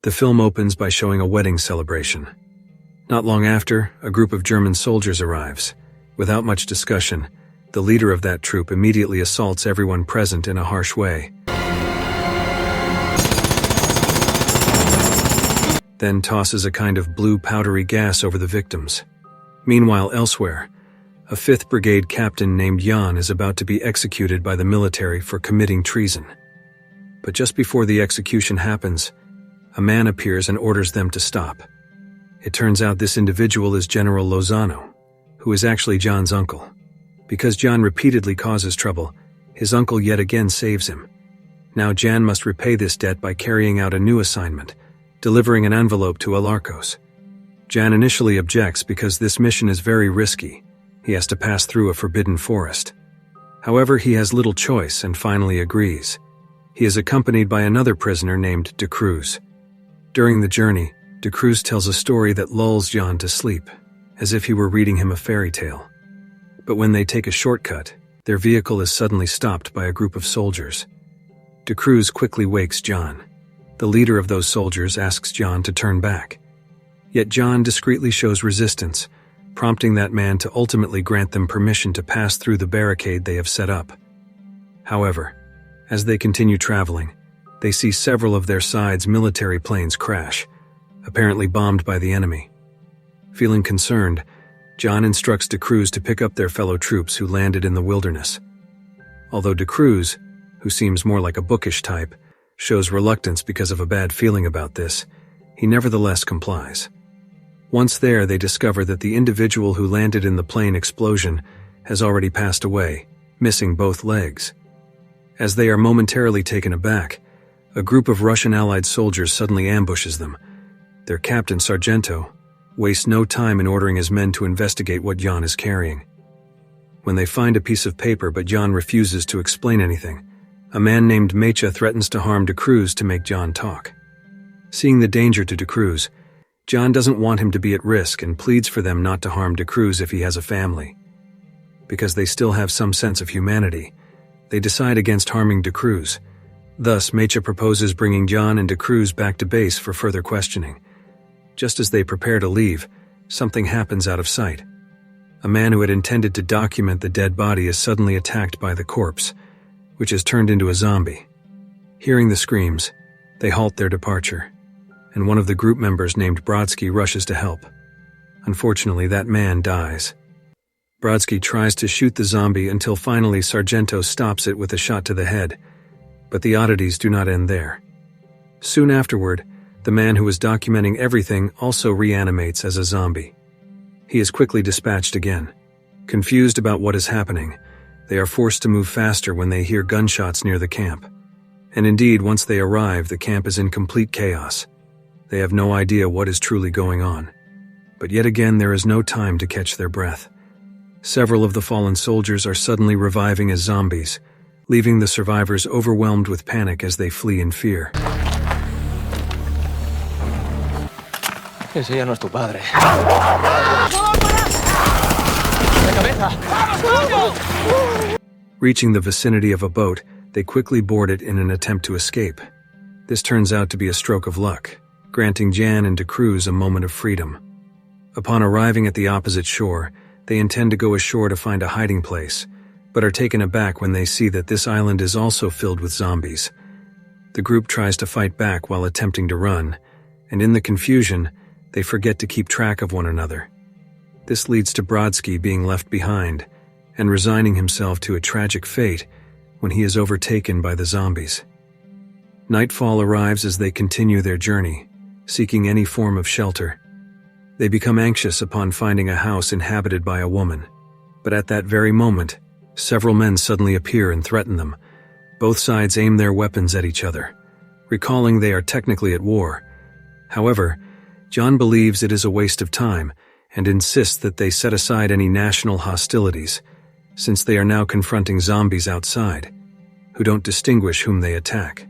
The film opens by showing a wedding celebration. Not long after, a group of German soldiers arrives. Without much discussion, the leader of that troop immediately assaults everyone present in a harsh way. Then tosses a kind of blue powdery gas over the victims. Meanwhile, elsewhere, a 5th Brigade captain named Jan is about to be executed by the military for committing treason. But just before the execution happens, a man appears and orders them to stop. It turns out this individual is General Lozano, who is actually John's uncle. Because John repeatedly causes trouble, his uncle yet again saves him. Now Jan must repay this debt by carrying out a new assignment, delivering an envelope to Alarcos. Jan initially objects because this mission is very risky. He has to pass through a forbidden forest. However, he has little choice and finally agrees. He is accompanied by another prisoner named De Cruz. During the journey, De Cruz tells a story that lulls Jan to sleep, as if he were reading him a fairy tale. But when they take a shortcut, their vehicle is suddenly stopped by a group of soldiers. De Cruz quickly wakes John. The leader of those soldiers asks John to turn back. Yet John discreetly shows resistance, prompting that man to ultimately grant them permission to pass through the barricade they have set up. However, as they continue traveling, they see several of their side's military planes crash, apparently bombed by the enemy. Feeling concerned, John instructs De Cruz to pick up their fellow troops who landed in the wilderness. Although De Cruz, who seems more like a bookish type, shows reluctance because of a bad feeling about this, he nevertheless complies. Once there, they discover that the individual who landed in the plane explosion has already passed away, missing both legs. As they are momentarily taken aback, a group of Russian Allied soldiers suddenly ambushes them. Their captain, Sargento, wastes no time in ordering his men to investigate what Jan is carrying. When they find a piece of paper but Jan refuses to explain anything, a man named Mecha threatens to harm De Cruz to make Jan talk. Seeing the danger to De Cruz, Jan doesn't want him to be at risk and pleads for them not to harm De Cruz if he has a family. Because they still have some sense of humanity, they decide against harming De Cruz. Thus, Mecha proposes bringing Jan and De Cruz back to base for further questioning. Just as they prepare to leave, something happens out of sight. A man who had intended to document the dead body is suddenly attacked by the corpse, which is turned into a zombie. Hearing the screams, they halt their departure, and one of the group members named Brodsky rushes to help. Unfortunately, that man dies. Brodsky tries to shoot the zombie until finally Sargento stops it with a shot to the head, but the oddities do not end there. Soon afterward, the man who was documenting everything also reanimates as a zombie. He is quickly dispatched again. Confused about what is happening, they are forced to move faster when they hear gunshots near the camp. And indeed, once they arrive, the camp is in complete chaos. They have no idea what is truly going on. But yet again, there is no time to catch their breath. Several of the fallen soldiers are suddenly reviving as zombies, leaving the survivors overwhelmed with panic as they flee in fear. Ese ya no es tu padre. Reaching the vicinity of a boat, they quickly board it in an attempt to escape. This turns out to be a stroke of luck, granting Jan and De Cruz a moment of freedom. Upon arriving at the opposite shore, they intend to go ashore to find a hiding place, but are taken aback when they see that this island is also filled with zombies. The group tries to fight back while attempting to run, and in the confusion, they forget to keep track of one another. This leads to Brodsky being left behind and resigning himself to a tragic fate when he is overtaken by the zombies. Nightfall arrives as they continue their journey, seeking any form of shelter. They become anxious upon finding a house inhabited by a woman, but at that very moment, several men suddenly appear and threaten them. Both sides aim their weapons at each other, recalling they are technically at war. However, John believes it is a waste of time and insists that they set aside any national hostilities, since they are now confronting zombies outside, who don't distinguish whom they attack.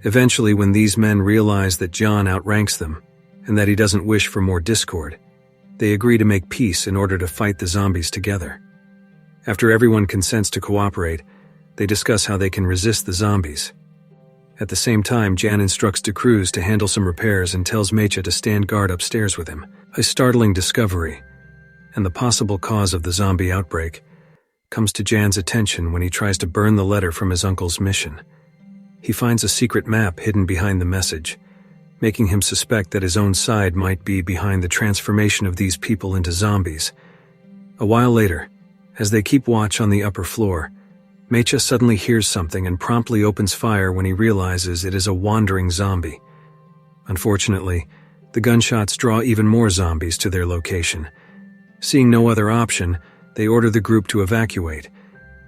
Eventually, when these men realize that John outranks them, and that he doesn't wish for more discord, they agree to make peace in order to fight the zombies together. After everyone consents to cooperate, they discuss how they can resist the zombies. At the same time, Jan instructs de Cruz to handle some repairs and tells Mecha to stand guard upstairs with him. A startling discovery, and the possible cause of the zombie outbreak, comes to Jan's attention when he tries to burn the letter from his uncle's mission. He finds a secret map hidden behind the message, making him suspect that his own side might be behind the transformation of these people into zombies. A while later, as they keep watch on the upper floor, Mecha suddenly hears something and promptly opens fire when he realizes it is a wandering zombie. Unfortunately, the gunshots draw even more zombies to their location. Seeing no other option, they order the group to evacuate.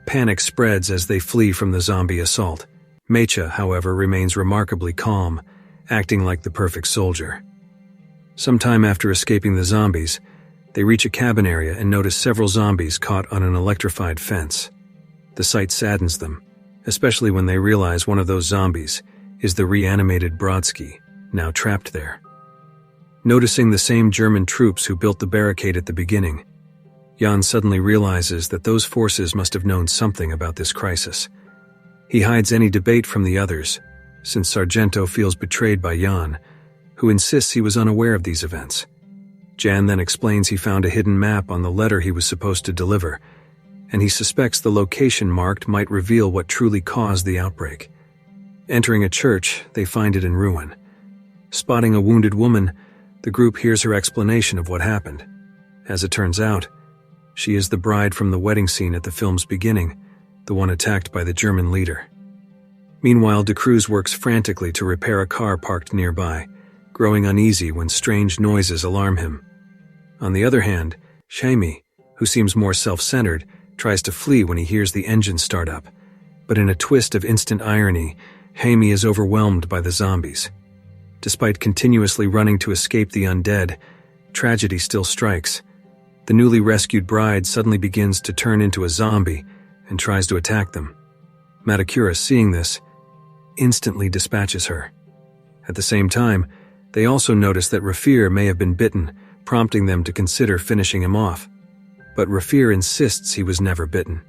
Panic spreads as they flee from the zombie assault. Mecha, however, remains remarkably calm, acting like the perfect soldier. Sometime after escaping the zombies, they reach a cabin area and notice several zombies caught on an electrified fence. The sight saddens them, especially when they realize one of those zombies is the reanimated Brodsky, now trapped there. Noticing the same German troops who built the barricade at the beginning, Jan suddenly realizes that those forces must have known something about this crisis. He hides any debate from the others, since Sargento feels betrayed by Jan, who insists he was unaware of these events. Jan then explains he found a hidden map on the letter he was supposed to deliver, and he suspects the location marked might reveal what truly caused the outbreak. Entering a church, they find it in ruin. Spotting a wounded woman, the group hears her explanation of what happened. As it turns out, she is the bride from the wedding scene at the film's beginning, the one attacked by the German leader. Meanwhile, de Cruz works frantically to repair a car parked nearby, growing uneasy when strange noises alarm him. On the other hand, Jaime, who seems more self-centered, tries to flee when he hears the engine start up, but in a twist of instant irony, Jaime is overwhelmed by the zombies. Despite continuously running to escape the undead, tragedy still strikes. The newly rescued bride suddenly begins to turn into a zombie and tries to attack them. Matakura, seeing this, instantly dispatches her. At the same time, they also notice that Rafir may have been bitten, prompting them to consider finishing him off. But Rafir insists he was never bitten.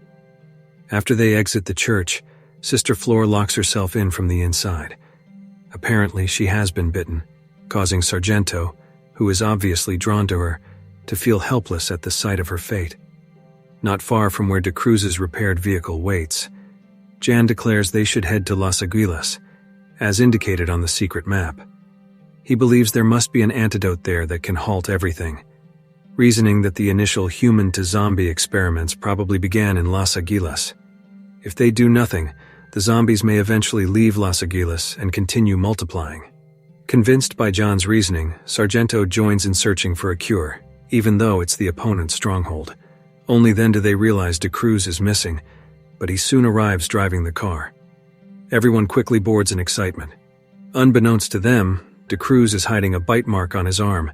After they exit the church, Sister Flor locks herself in from the inside. Apparently, she has been bitten, causing Sargento, who is obviously drawn to her, to feel helpless at the sight of her fate. Not far from where de Cruz's repaired vehicle waits, Jan declares they should head to Las Aguilas, as indicated on the secret map. He believes there must be an antidote there that can halt everything, reasoning that the initial human-to-zombie experiments probably began in Las Aguilas. If they do nothing, the zombies may eventually leave Las Aguilas and continue multiplying. Convinced by John's reasoning, Sargento joins in searching for a cure, even though it's the opponent's stronghold. Only then do they realize de Cruz is missing, but he soon arrives driving the car. Everyone quickly boards in excitement. Unbeknownst to them, de Cruz is hiding a bite mark on his arm.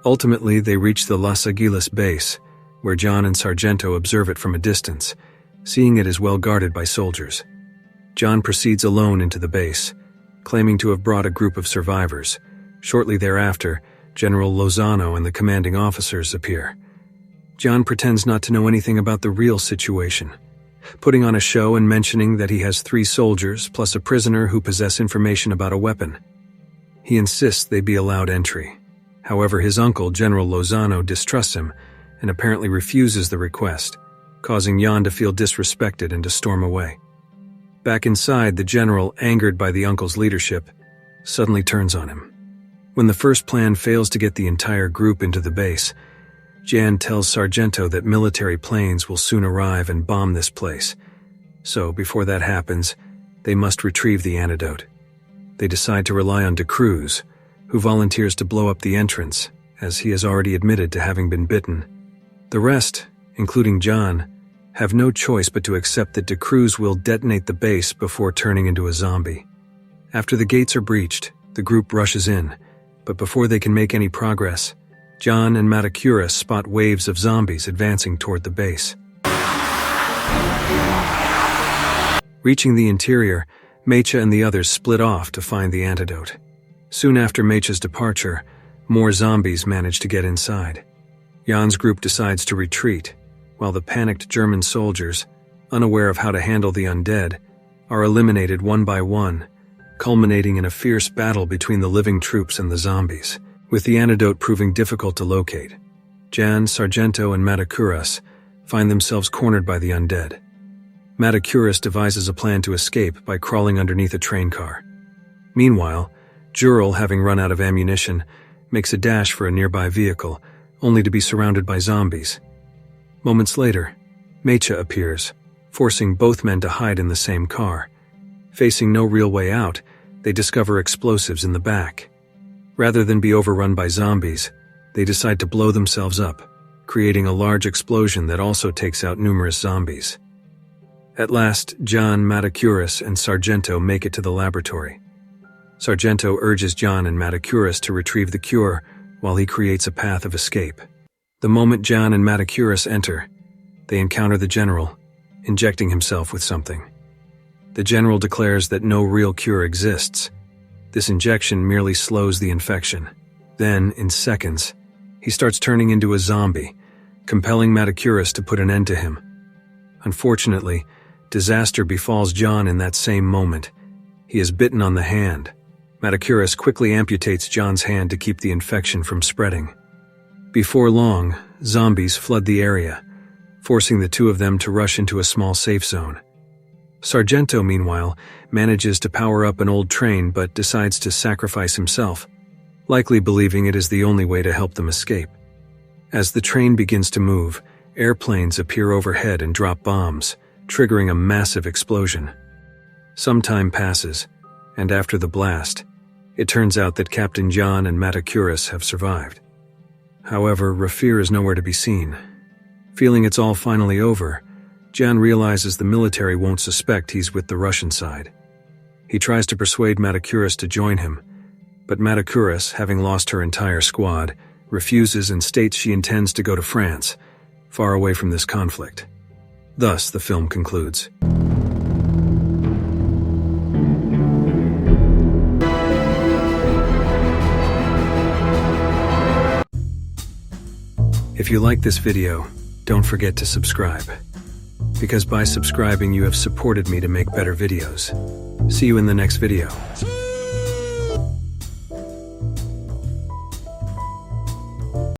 Ultimately, they reach the Las Aguilas base, where John and Sargento observe it from a distance, seeing it as well guarded by soldiers. John proceeds alone into the base, claiming to have brought a group of survivors. Shortly thereafter, General Lozano and the commanding officers appear. John pretends not to know anything about the real situation, putting on a show and mentioning that he has 3 soldiers plus a prisoner who possess information about a weapon. He insists they be allowed entry. However, his uncle, General Lozano, distrusts him and apparently refuses the request, causing Jan to feel disrespected and to storm away. Back inside, the general, angered by the uncle's leadership, suddenly turns on him. When the first plan fails to get the entire group into the base, Jan tells Sargento that military planes will soon arrive and bomb this place. So, before that happens, they must retrieve the antidote. They decide to rely on de Cruz, who volunteers to blow up the entrance, as he has already admitted to having been bitten. The rest, including John, have no choice but to accept that de Cruz will detonate the base before turning into a zombie. After the gates are breached, the group rushes in, but before they can make any progress, John and Matakura spot waves of zombies advancing toward the base. Reaching the interior, Mecha and the others split off to find the antidote. Soon after Mecha's departure, more zombies manage to get inside. Jan's group decides to retreat, while the panicked German soldiers, unaware of how to handle the undead, are eliminated one by one, culminating in a fierce battle between the living troops and the zombies, with the antidote proving difficult to locate. Jan, Sargento, and Matacuras find themselves cornered by the undead. Matacuras devises a plan to escape by crawling underneath a train car. Meanwhile, Jural, having run out of ammunition, makes a dash for a nearby vehicle, only to be surrounded by zombies. Moments later, Mecha appears, forcing both men to hide in the same car. Facing no real way out, they discover explosives in the back. Rather than be overrun by zombies, they decide to blow themselves up, creating a large explosion that also takes out numerous zombies. At last, John, Matacuras, and Sargento make it to the laboratory. Sargento urges John and Matacuras to retrieve the cure while he creates a path of escape. The moment John and Matacuras enter, they encounter the general, injecting himself with something. The general declares that no real cure exists. This injection merely slows the infection. Then, in seconds, he starts turning into a zombie, compelling Matacuras to put an end to him. Unfortunately, disaster befalls John in that same moment. He is bitten on the hand. Matacuras quickly amputates John's hand to keep the infection from spreading. Before long, zombies flood the area, forcing the two of them to rush into a small safe zone. Sargento, meanwhile, manages to power up an old train but decides to sacrifice himself, likely believing it is the only way to help them escape. As the train begins to move, airplanes appear overhead and drop bombs, triggering a massive explosion. Some time passes, and after the blast, it turns out that Captain John and Matacuras have survived. However, Rafir is nowhere to be seen. Feeling it's all finally over, John realizes the military won't suspect he's with the Russian side. He tries to persuade Matacuras to join him, but Matacuras, having lost her entire squad, refuses and states she intends to go to France, far away from this conflict. Thus, the film concludes. If you like this video, don't forget to subscribe. Because by subscribing, you have supported me to make better videos. See you in the next video.